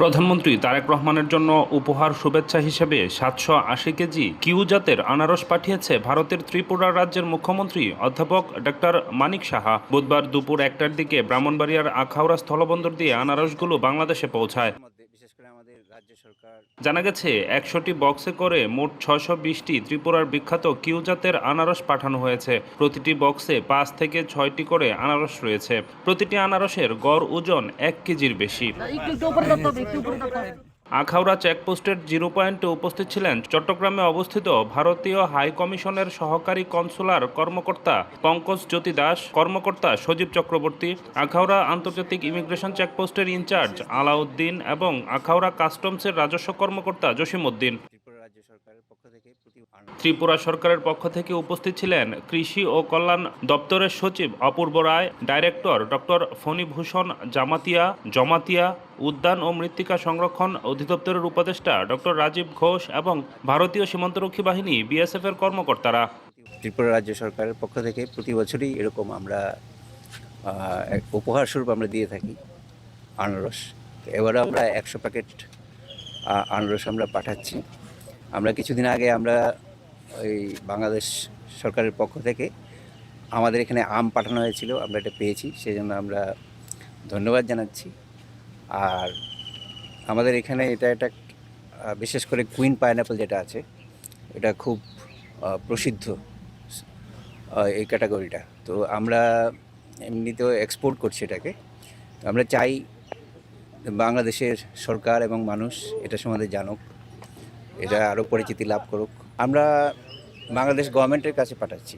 প্রধানমন্ত্রী তারেক রহমানের জন্য উপহার শুভেচ্ছা হিসেবে 780 কেজি কিউ জাতের আনারস পাঠিয়েছে ভারতের ত্রিপুরা রাজ্যের মুখ্যমন্ত্রী অধ্যাপক ডক্টর মানিক সাহা। বুধবার দুপুর 1টার দিকে ব্রাহ্মণবাড়িয়ার আখাউড়া স্থলবন্দর দিয়ে আনারসগুলো বাংলাদেশে পৌঁছায়। জানা গেছে 100টি বক্সে করে মোট 620টি ত্রিপুরার বিখ্যাত কিউ জাতের আনারস পাঠানো হয়েছে। প্রতিটি বক্সে 5 থেকে 6টি করে আনারস রয়েছে। প্রতিটি আনারসের গড় ওজন 1 কেজির বেশি। আখাউড়া চেকপোস্টের 0 পয়েন্টে উপস্থিত ছিলেন চট্টগ্রামে অবস্থিত ভারতীয় হাই কমিশনের সহকারী কনসুলার কর্মকর্তা পঙ্কজ জ্যোতি দাস, কর্মকর্তা সজীব চক্রবর্তী, আখাউড়া আন্তর্জাতিক ইমিগ্রেশন চেকপোস্টের ইনচার্জ আলাউদ্দিন এবং আখাউড়া কাস্টমসের রাজস্ব কর্মকর্তা জসিম উদ্দিন। ত্রিপুরা সরকারের পক্ষ থেকে উপস্থিত ছিলেন কৃষি ও কল্যাণ দপ্তরের সচিব অপূর্ব রায়, ডাইরেক্টর ডক্টর ফণীভূষণ জমাতিয়া, উদ্যান ও মৃত্তিকা সংরক্ষণ অধিদপ্তরের উপদেষ্টা ডক্টর রাজীব ঘোষ এবং ভারতীয় সীমান্তরক্ষী বাহিনী বিএসএফ এর কর্মকর্তারা। ত্রিপুরা রাজ্য সরকারের পক্ষ থেকে প্রতি বছরই এরকম আমরা উপহার স্বরূপ আমরা দিয়ে থাকি আনারস। এবারে আমরা 100 প্যাকেট আনারস আমরা পাঠাচ্ছি। আমরা কিছুদিন আগে আমরা ওই বাংলাদেশ সরকারের পক্ষ থেকে আমাদের এখানে আম পাঠানো হয়েছিল, আমরা এটা পেয়েছি, সেই জন্য আমরা ধন্যবাদ জানাচ্ছি। আর আমাদের এখানে এটা বিশেষ করে কুইন পাইনঅ্যাপল যেটা আছে, এটা খুব প্রসিদ্ধ এই ক্যাটাগরিটা। তো আমরা এমনিতেও এক্সপোর্ট করছি এটাকে। আমরা চাই বাংলাদেশের সরকার এবং মানুষ এটা সম্বন্ধে জানুক, এটা আরও পরিচিতি লাভ করুক। আমরা বাংলাদেশ গভর্নমেন্টের কাছে পাঠাচ্ছি।